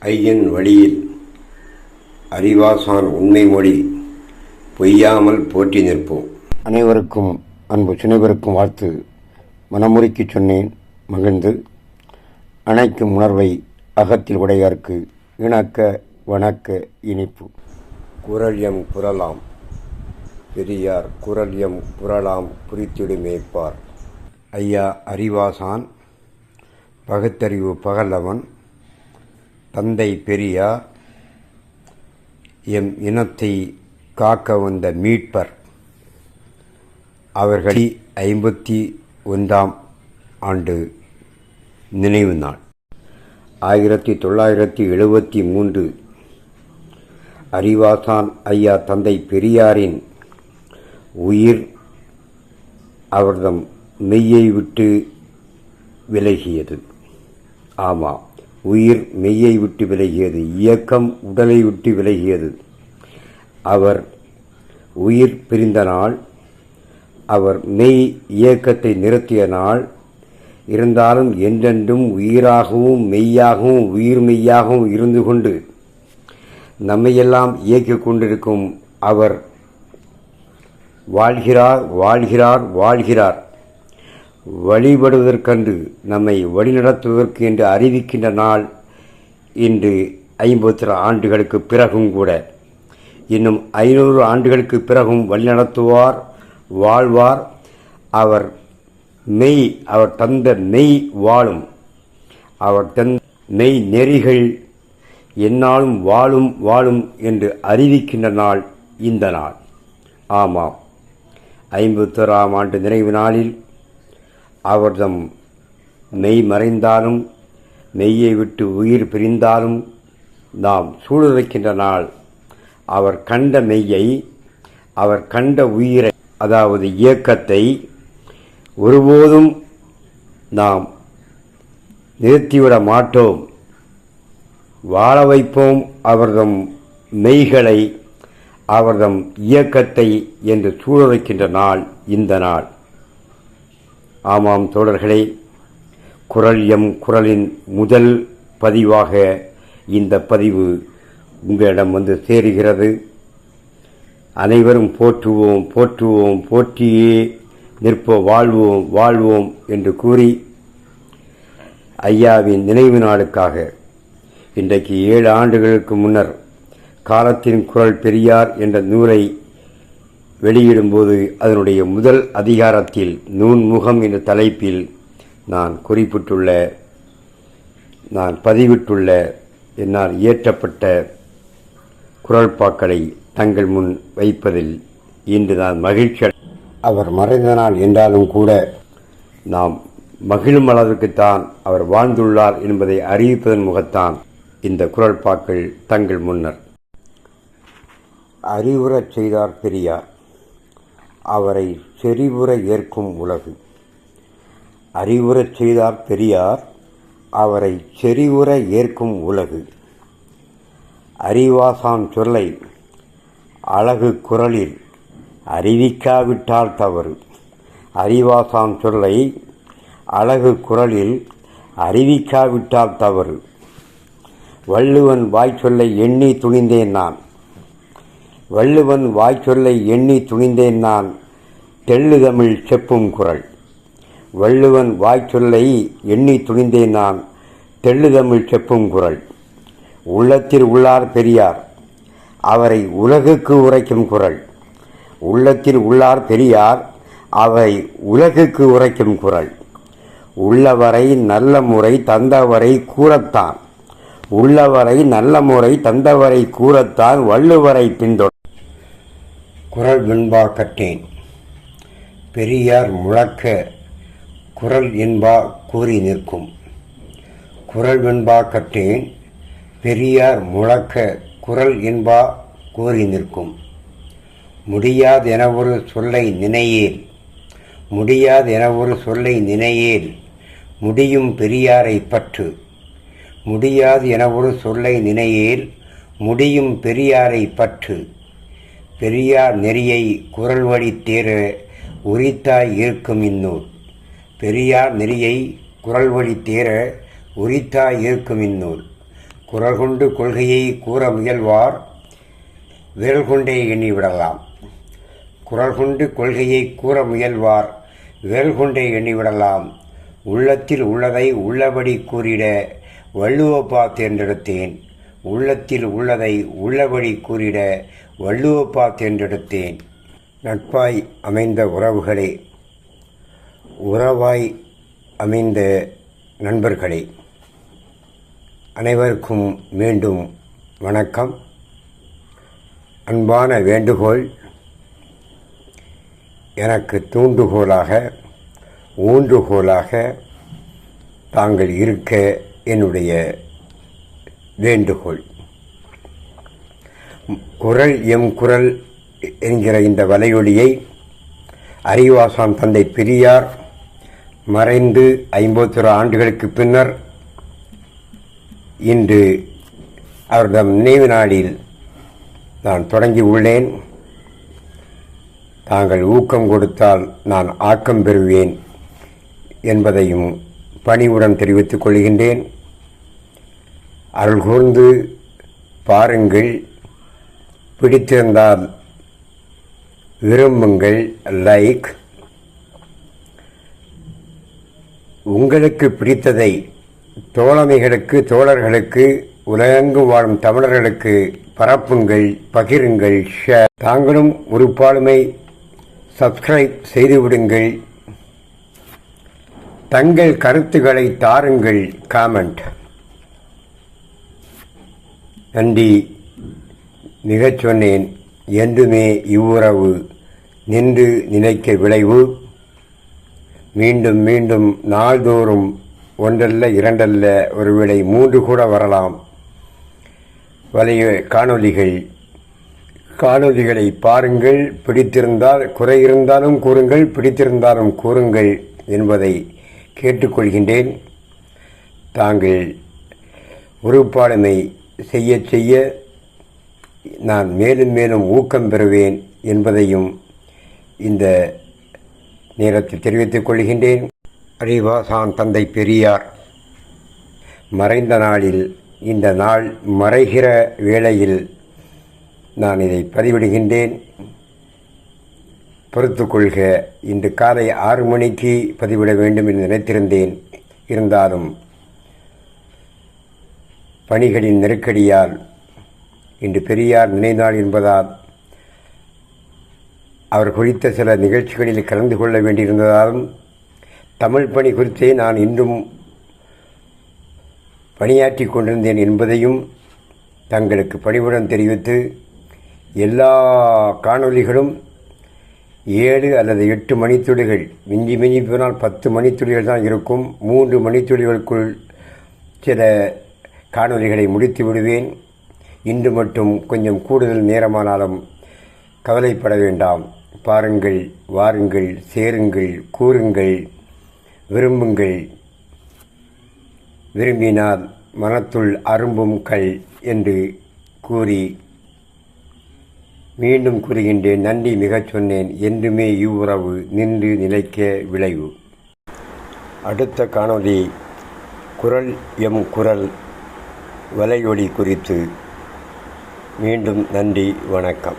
ஐயன் வழியில் அறிவாசான் உண்மை மொழி பொய்யாமல் போற்றி நிற்போம். அனைவருக்கும் அன்பு சினைவருக்கும் வாழ்த்து மனமுறுக்கி சொன்னேன் மகிழ்ந்து. அணைக்கும் உணர்வை அகத்தில் உடையார்க்கு இணக்க வணக்க இனிப்பு. குரல் எம் குரலாம் பெரியார் குரல் எம் குரலாம் குறித்திடு மேய்ப்பார். ஐயா அறிவாசான் பகுத்தறிவு பகலவன் தந்தை பெரியார் எம் இனத்தை காக்க வந்த மீட்பர். அவர்கள் 51ஆம் ஆண்டு நினைவு நாள். 1973 அறிவாசான் ஐயா தந்தை பெரியாரின் உயிர் அவர்தம் மெய்யை விட்டு விலகியது. ஆமாம், உயிர் மெய்யை விட்டு விலகியது, இயக்கம் உடலை விட்டு விலகியது. அவர் உயிர் பிரிந்த நாள், அவர் மெய் இயக்கத்தை நிறுத்திய நாள். இருந்தாலும் என்றென்றும் உயிராகவும் மெய்யாகவும் உயிர் மெய்யாகவும் இருந்து கொண்டு நம்மையெல்லாம் இயக்கிக் கொண்டிருக்கும் அவர் வாழ்கிறார் வாழ்கிறார் வாழ்கிறார். வழிபடுவதற்கென்று நம்மை வழிநடத்துவதற்கு என்று அறிவிக்கின்ற நாள் இன்று. 50 ஆண்டுகளுக்கு பிறகும் கூட, இன்னும் 500 ஆண்டுகளுக்கு பிறகும் வழிநடத்துவார், வாழ்வார். அவர் மெய், அவர் தந்த மெய் வாழும், அவர் தந்த மெய் நெறிகள் எந்நாளும் வாழும் வாழும் என்று அறிவிக்கின்ற நாள் இந்த நாள். ஆமாம், 51ஆம் ஆண்டு நினைவு நாளில் அவர்தம் மெய் மறைந்தாலும் மெய்யை விட்டு உயிர் பிரிந்தாலும் நாம் சூழ்நிலைக்கின்ற நாள். அவர் கண்ட மெய்யை, அவர் கண்ட உயிரை, அதாவது இயக்கத்தை ஒருபோதும் நாம் நிறுத்திவிட மாட்டோம், வாழ வைப்போம். அவர்தம் மெய்களை, அவர்தம் இயக்கத்தை என்று சூழலைக்கின்ற நாள் இந்த நாள். ஆமாம் தோழர்களே, குரல் எம் குரலின் முதல் பதிவாக இந்த பதிவு உங்களிடம் வந்து சேருகிறது. அனைவரும் போற்றுவோம் போற்றுவோம், போற்றியே நிற்போம், வாழ்வோம் வாழ்வோம் என்று கூறி ஐயாவின் நினைவு நாளுக்காக இன்றைக்கு 7 ஆண்டுகளுக்கு முன்னர் காலத்தின் குரல் பெரியார் என்ற நூலை வெளியிடும்போது அதனுடைய முதல் அதிகாரத்தில் நூன்முகம் என்ற தலைப்பில் நான் பதிவிட்டுள்ள என்னால் இயற்றப்பட்ட குரல்பாக்களை தங்கள் முன் வைப்பதில் இன்று நான் மகிழ்ச்சி. அவர் மறைந்த நாள் என்றாலும் கூட நாம் மகிழும் அளவுக்குத்தான் அவர் வாழ்ந்துள்ளார் என்பதை அறிவிப்பதன் முகத்தான் இந்த குரல்பாக்கள் தங்கள் முன்னர். அறிவுறச் செய்தார் பெரியார், அவரை செறிவுற ஏற்கும் உலகு. அறிவுறச் செய்தார் பெரியார், அவரை செறிவுற ஏற்கும் உலகு. அறிவாசான் சொல்லை அழகு குரலில் அறிவிக்காவிட்டால் தவறு. அறிவாசான் சொல்லை அழகு குரலில் அறிவிக்காவிட்டால் தவறு. வள்ளுவன் வாய்ச்சொல்லை எண்ணி துணிந்தேன் நான், வள்ளுவன் வாய்ச்சொல்லை எண்ணி துணிந்தேன் நான், தெள்ளுதமிழ் செப்பும் குரல். வள்ளுவன் வாய்ச்சொல்லை எண்ணி துணிந்தேன் நான், தெள்ளுதமிழ் செப்பும் குரல். உள்ளத்தில் உள்ளார் பெரியார், அவரை உலகுக்கு உரைக்கும் குரல். உள்ளத்தில் உள்ளார் பெரியார், அவரை உலகுக்கு உரைக்கும் குரல். உள்ளவரை நல்ல முறை தந்தவரை கூறத்தான், உள்ளவரை நல்ல முறை தந்தவரை கூறத்தான் வள்ளுவரை பின்தொடர். குரல் வெண்பா கற்றேன் பெரியார் முழக்க குரல் என்பா கூறி நிற்கும். குரல் வெண்பா கற்றேன் பெரியார் முழக்க குரல் என்பா கூறி நிற்கும். முடியாதென ஒரு சொல்லை நினையேல், முடியாதென ஒரு சொல்லை நினையேல், முடியும் பெரியாரை பற்று. முடியாது என ஒரு சொல்லை நினையேல், முடியும் பெரியாரை பற்று. பெரியார் நெறியை குரல் வழி தேர உரித்தாய் இருக்கும் இந்நூல். பெரியார் நெறியை குரல் வழி தேர உரித்தாய் இருக்கும் இந்நூல். குரல் கொண்டு கொள்கையை கூற முயல்வார் விரல் கொண்டே எண்ணிவிடலாம். குரல் கொண்டு கொள்கையை கூற முயல்வார் விரல் கொண்டே எண்ணிவிடலாம். உள்ளத்தில் உள்ளதை உள்ளபடி கூறிட வள்ளுவப்பா தேர்ந்தெடுத்தேன். உள்ளத்தில் உள்ளதை உள்ளபடி கூறிட வள்ளுவப்பா தேர்ந்தெடுத்தேன். நட்பாய் அமைந்த உறவுகளே, உறவாய் அமைந்த நண்பர்களே, அனைவருக்கும் மீண்டும் வணக்கம். அன்பான வேண்டுகோள், எனக்கு தூண்டுகோலாக ஊன்றுகோலாக தாங்கள் இருக்க என்னுடைய வேண்டுகோள். குரல் எம் குரல் என்கிற இந்த வலையொலியை அறிவாசான் தந்தை பெரியார் மறைந்து 51 ஆண்டுகளுக்கு பின்னர் இன்று அவரது நினைவு நாளில் நான் தொடங்கி உள்ளேன். தாங்கள் ஊக்கம் கொடுத்தால் நான் ஆக்கம் பெறுவேன் என்பதையும் பணிவுடன் தெரிவித்துக் கொள்கின்றேன். அருள் கூர்ந்து பாருங்கள், பிடித்திருந்தால் விரும்புங்கள், லைக். உங்களுக்கு பிடித்ததை தோழமைகளுக்கு, தோழர்களுக்கு, உலகெங்கும் வாழும் தமிழர்களுக்கு பரப்புங்கள், பகிருங்கள், ஷேர். தாங்களும் ஒரு பாலுமை சப்ஸ்கிரைப் செய்துவிடுங்கள். தங்கள் கருத்துக்களை தாருங்கள், காமெண்ட். நன்றி. மிகச் சொன்னேன், என்றுமே இவ்வுறவு நின்று நிலைக்க விளைவு. மீண்டும் மீண்டும் நாள்தோறும் ஒன்றல்ல இரண்டல்ல, ஒருவேளை 3 கூட வரலாம். வலைய காணொலிகளை பாருங்கள். பிடித்திருந்தால், குறை இருந்தாலும் கூறுங்கள், பிடித்திருந்தாலும் கூறுங்கள் என்பதை கேட்டுக்கொள்கின்றேன். தாங்கள் உறுப்பாளுமை செய்ய செய்ய நான் மேலும் மேலும் ஊக்கம் பெறுவேன் என்பதையும் இந்த நேரத்தில் தெரிவித்துக் கொள்கின்றேன். அறிவாசான் தந்தை பெரியார் மறைந்த நாளில், இந்த நாள் மறைகிற வேளையில் நான் இதை பதிவிடுகின்றேன். பொறுத்துக்கொள்க. இன்று காலை 6 மணிக்கு பதிவிட வேண்டும் என்று நினைத்திருந்தேன். இருந்தாலும் பணிகளின் நெருக்கடியால், இன்று பெரியார் நினைநாள் என்பதால், அவர் குறித்த சில நிகழ்ச்சிகளில் கலந்து கொள்ள வேண்டியிருந்ததாலும், தமிழ் பணி குறித்தே நான் இன்றும் பணியாற்றி கொண்டிருந்தேன் என்பதையும் தங்களுக்கு பணிவுடன் தெரிவித்து, எல்லா காணொளிகளும் 7 அல்லது 8 மணித்துளிகள், மிஞ்சி போனால் 10 மணித்துளிகள் தான் இருக்கும். 3 மணித்துளிகளுக்குள் சில காணொளிகளை முடித்து விடுவேன். இன்று மட்டும் கொஞ்சம் கூடுதல் நேரமானாலும் கவலைப்பட வேண்டாம். பாருங்கள், வாருங்கள், சேருங்கள், கூறுங்கள், விரும்புங்கள். விரும்பினால் மனத்துள் அரும்பும் கல் என்று கூறி மீண்டும் கூறுகின்றேன். நன்றி. மிகச் சொன்னேன், என்றுமே இவ்வுறவு நின்று நிலைக்க விளைவு. அடுத்த காணொளி குரல் எம் குரல் வலையொலி குறித்து. மீண்டும் நன்றி, வணக்கம்.